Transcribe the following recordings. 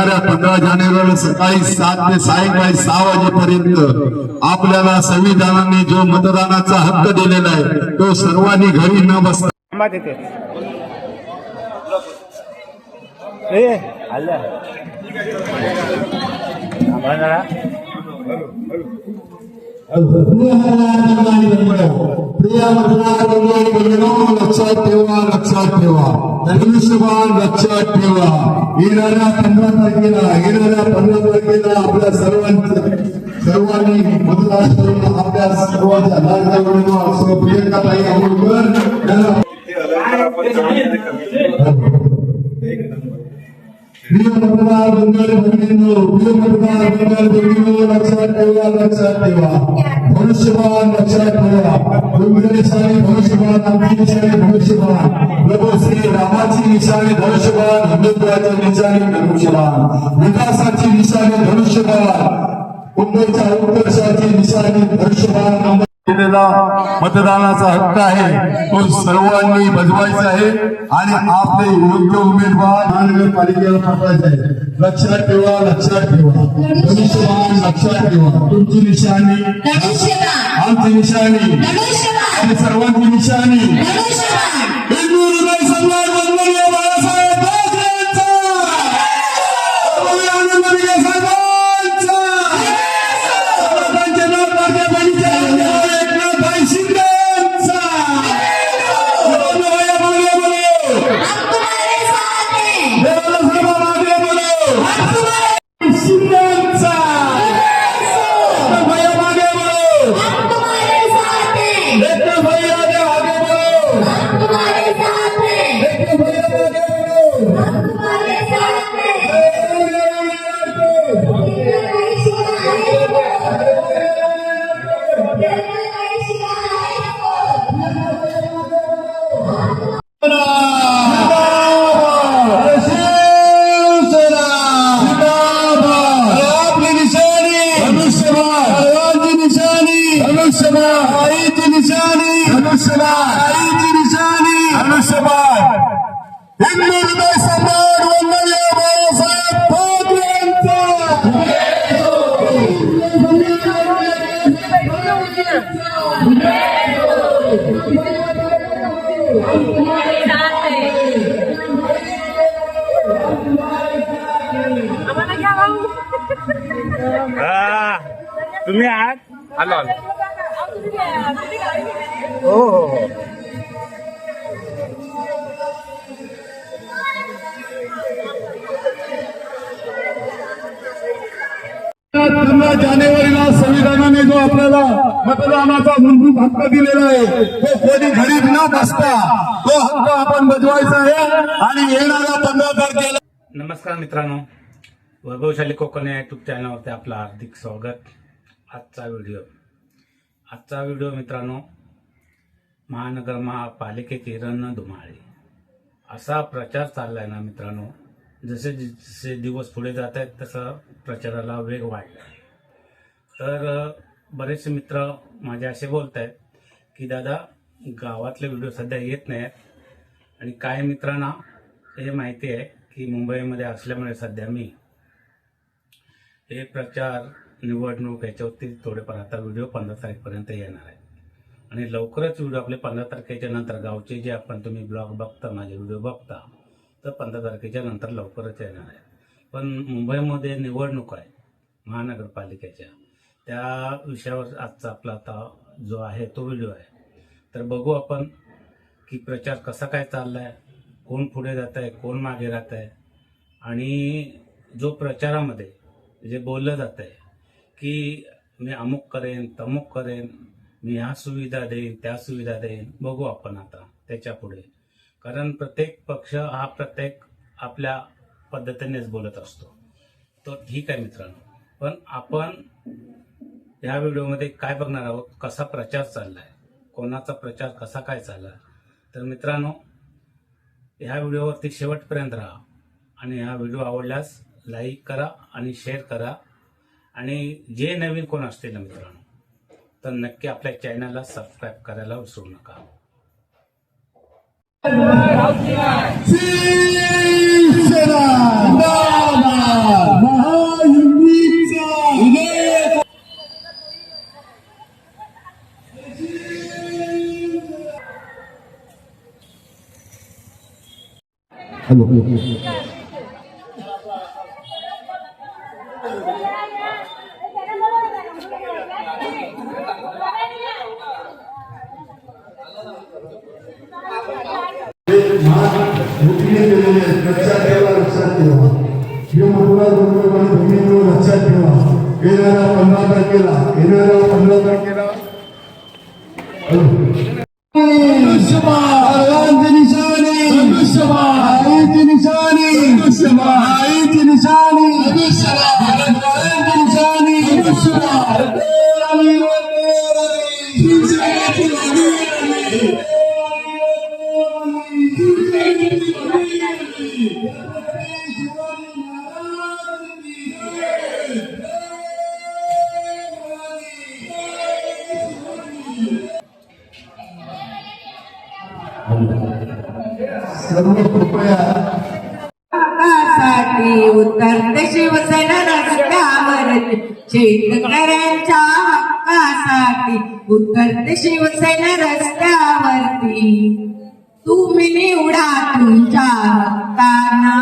येणाऱ्या 15 जानेवारीला सकाळी 7 ते सायंकाळी 6 वाजेपर्यंत आपल्याला संविधानाने जो मतदानाचा हक्क दिलेला आहे तो सर्वांनी घरी न बसता लक्षात ठेवा धनुष्यबाण लक्षात ठेवा. येणाऱ्या 15 तारखेला आपल्या सर्वांनी मतदान करून आपल्या सर्वांच्या लाडक्या बहिणी प्रियंकाताई आंबेडकर प्रिय मतदार बंधूंनो लक्षात ठेवा धनुष्यबाण लक्षात ठेवा. तुमची निशाणी धनुष्यबाण, आमची निशाणी धनुष्यबाण. प्रभू श्री रामाची निशाणी धनुष्यबाण, हिंदुत्वाची निशाणी धनुष्यबाण, विकासाची निशाणी धनुष्यबाण, मुंबईच्या उत्कर्षाची निशाणी धनुष्यबाण. मतदानाचा हक्क आहे तो सर्वांनी बजवायचा आहे आणि आपले योग्य उमेदवार महानगरपालिकेला पाठवायचे आहे. लक्षात ठेवा धनुष्यबाण लक्षात ठेवा. तुमची निशाणी आमची निशाणी आणि सर्वांची निशाणी हिंदू हृदय सम्राट वंदनीय बाळासाहेब ठाकरेंचा, हिंदू हृदय सम्राट वंदनीय बाळासाहेब ठाकरेंचा. तुम्ही आहात आलो हो. जानेवारीला संविधानाने जो आपल्याला मतदानाचा मूलभूत हक्क दिलेला आहे तो कोणी घरी न बसता तो हक्क आपण बजवायचा आहे. आणि येणाऱ्या 15 तारखेला. नमस्कार मित्रांनो, वैभवशाली कोकण या यूट्यूब चॅनलवरती आपलं हार्दिक स्वागत. आजचा व्हिडिओ मित्रांनो, महापालिकेची रणधुमाळी असा प्रचार चाललाय ना मित्रांनो. जसे जसे दिवस पुढे जात आहेत तसं प्रचाराला वेग वाढला. तर बरेचसे मित्र माझे असे बोलत आहेत की दादा गावातले व्हिडिओ सध्या येत नाहीत आणि काही मित्रांना हे माहिती आहे की मुंबईमध्ये असल्यामुळे सध्या मी हे प्रचार निवडणूक याच्यावरती थोडेफार आता व्हिडिओ 15 तारखेपर्यंत येणार आहे आणि लवकरच व्हिडिओ आपले 15 तारखेच्या नंतर गावचे जे आपण तुम्ही ब्लॉग बघता, माझे व्हिडिओ बघता, तर 15 तारखेच्या नंतर लवकरच येणार आहे. पण मुंबईमध्ये निवडणूक आहे महानगरपालिकेच्या, त्या विषयावर आजचा आपला आता जो आहे तो व्हिडिओ आहे. तर बघू आपण की प्रचार कसा काय चालला आहे, कोण पुढे जात आहे, कोण मागे राहत आहे. आणि जो प्रचारामध्ये जे बोललं जात आहे की मी अमुक करेन तमुक करेन, मी ह्या सुविधा देईन त्या सुविधा देईन, बघू आपण आता त्याच्या पुढे. कारण प्रत्येक पक्ष हा प्रत्येक आपल्या पद्धतीनेच बोलत असतो. तो ठीक आहे मित्रांनो, पण आपण या व्हिडिओमध्ये काय बघणार आहोत, कसा प्रचार चाललाय, कोणाचा प्रचार कसा काय चालला. तर मित्रांनो ह्या व्हिडिओवरती शेवटपर्यंत राहा आणि हा व्हिडिओ आवडल्यास लाईक करा आणि शेअर करा. आणि जे नवीन कोण असतील ना मित्रांनो तर नक्की आपल्या चॅनलला सबस्क्राईब करायला विसरू नका. शिवसेना लक्षात ठेवा लक्षात ठेवा हे मतदार बंधू लक्षात ठेवा येणाऱ्या 15 तारखेला भगवानची निशाणी आईची निशाणी आईची निशाणी भगवानची निशाणी सर्व कृपया हक्कासाठी उतरते शिवसेना रस्त्यावरती शेतकऱ्यांच्या हक्कासाठी उतरते शिवसेना रस्त्यावरती तुम्ही निवडा तुमच्या हक्कांना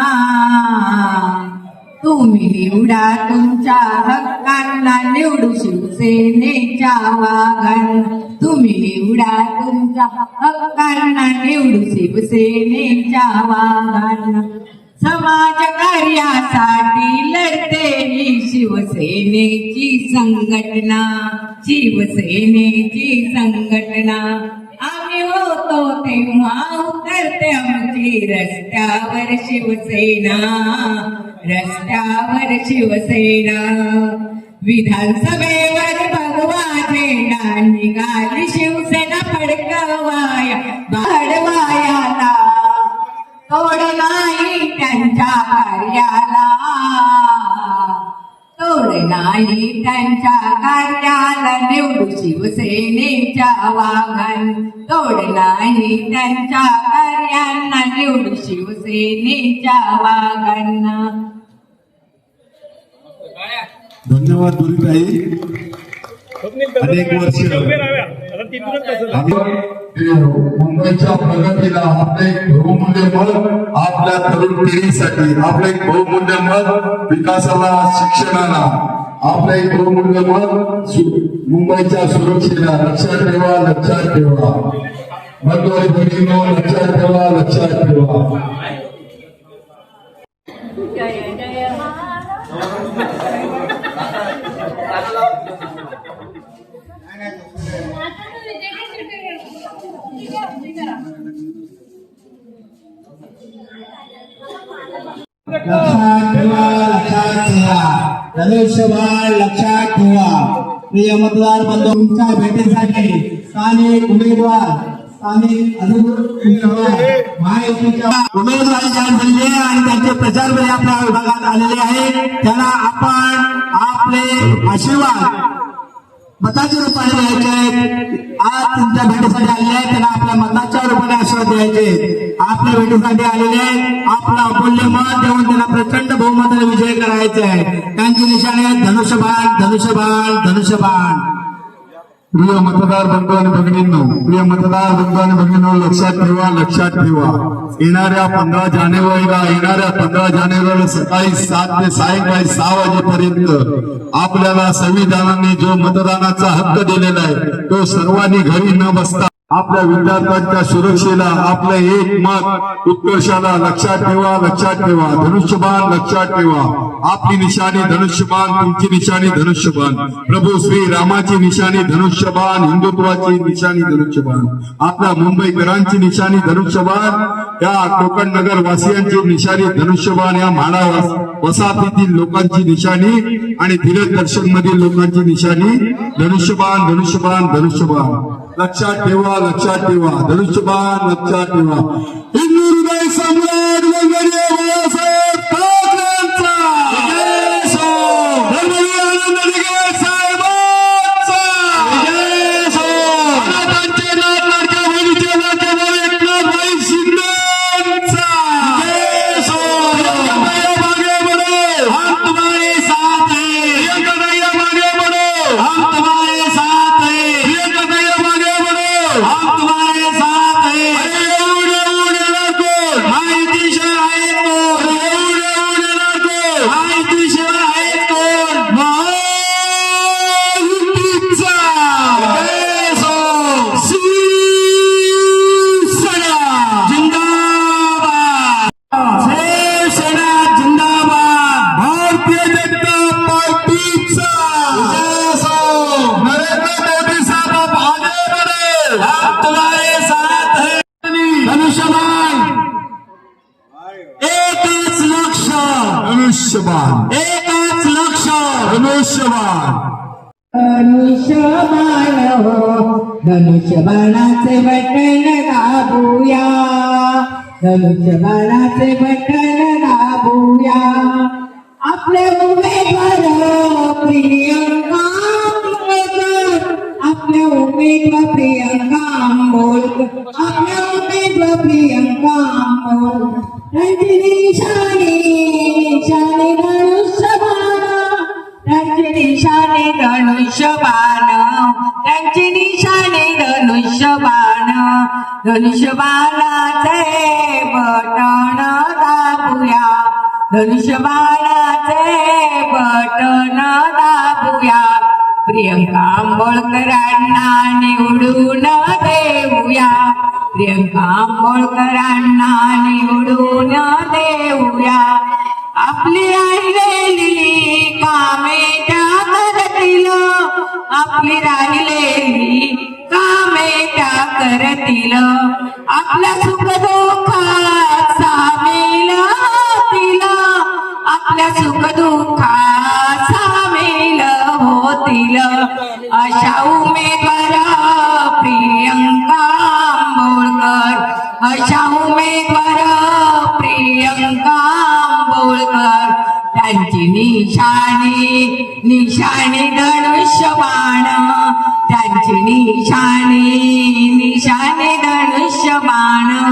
तुम्ही निवडा तुमच्या हक्कांना निवडू शिवसेनेच्या वाघांना तुम्ही निवडा तुमच्या हक्कांना निवडू शिवसेनेच्या वाघांना समाज कार्यासाठी लढते ही शिवसेनेची संघटना शिवसेनेची संघटना आम्ही होतो तेव्हा उतरते आमची रस्त्यावर शिवसेना रस्त्यावर शिवसेना विधानसभेवर भगवा झेंडा निघाली शिवसेना वाढवायाला तोड नाही त्यांच्या कार्याला तोड नाही त्यांच्या कार्याला निवडू शिवसेनेच्या वाघान तोड नाही त्यांच्या कार्यांना निवडू शिवसेनेच्या वाघांना धन्यवाद दुर्गाई अनेक वर्ष मुंबईच्या प्रगतीला आपलं एक बहुमूल्य मत आपल्या तरुण पिढीसाठी आपलं एक बहुमूल्य मत विकासाला शिक्षणाला आपलं एक बहुमूल्य मत मुंबईच्या सुरक्षेला लक्षात ठेवा मतदार भगिनींनो लक्षात ठेवा लक्षात ठेवा धनुष्यबाण लक्षात ठेवा प्रिय मतदार बंधूंच्या भेटीसाठी स्थानिक उमेदवार महायुतीच्या उमेदवारी जाहीर झालेली आहे आणि त्यांचे प्रचारपणे आपल्या विभागात आलेले आहे त्यांना आपण आपले आशीर्वाद मताच्या रूपाने द्यायचे आहेत आज तुमच्या भेटीसाठी आलेले आहेत त्यांना आपल्या मताच्या रूपाने आशीर्वाद द्यायचे आपल्या भेटीसाठी आलेले आहेत आपलं अमूल्य मत देऊन त्यांना प्रचंड बहुमताने विजय करायचे आहे त्यांची निशाणी आहे धनुष्यबाण प्रिय मतदार बंधू आणि भगिनींनो लक्षात ठेवा येणाऱ्या 15 जानेवारीला सकाळी 7 ते सायंकाळी 6 वाजेपर्यंत आपल्याला संविधानाने जो मतदानाचा हक्क दिलेला आहे तो सर्वांनी घरी न बसता आपल्या विद्यार्थ्यांच्या सुरक्षेला आपलं एक मत उत्कर्षाला लक्षात ठेवा धनुष्यबाण लक्षात ठेवा आपली निशाणी धनुष्यबाण तुमची निशाणी धनुष्यबाण प्रभू श्री रामाची निशाणी धनुष्यबाण हिंदुत्वाची निशाणी धनुष्यबाण आपल्या मुंबईकरांची निशाणी धनुष्यबाण या कोकण नगर वासियांची निशाणी धनुष्यबाण या म्हाडा वसाहतीतील लोकांची निशाणी आणि धीरज दर्शन मधील लोकांची निशाणी धनुष्यबाण लक्षात ठेवा धनुष्यबाण लक्षात ठेवा हिंदू हृदय सम्राट वंदनीय बाळासाहेब ठाकरेंचा जय हो धर्मवीर आनंद दिघे साहेबांचा जय हो अनाथांचे नाथ लाडक्या बहिणीचे लाडके भाऊ एकनाथभाई शिंदेंचा जय हो मागे बढो हम तुम्हारे साथ हैं कन्हैया मागे बढो हम तुम्हारे साथ हैं हम तुम्हारे साथ हैं महायुतीच्या आहेत एकच लक्ष धनुष्यबाण धनुष्यबाण हो धनुष्यबाणाचे बटन दाबूया धनुष्यबाणाचे बटन दाबूया आपले उमेदवार प्रियंका आंबोलकर आपल्या उमेदवार प्रियंका आंबोलकर आपल्या उमेदवार प्रियंका आंबोलकर त्यांची निशाणी धनुष्यबाण त्यांची निशाणी धनुष्यबाण त्यांची निशाणी धनुष्यबाण धनुष्यबाणाचे बटन दाबूया धनुष्यबाणाचे बटन दाबूया प्रियंका आंबोलकरांना निवडून देऊया प्रियंका आंबोलकरांना निवडून देऊया आपली राहिलेली कामे त्या करतील आपली राहिलेली कामे त्या करतील आपल्या सुखदुःखात सामील होतील आपल्या सुखदुःखात सामील होतील अशा उमेदवार प्रियंका आंबोलकर अशा उमेदवार प्रियंका आंबोलकर त्यांची निशाणी धनुष्यबाण त्यांची निशाणी धनुष्यबाण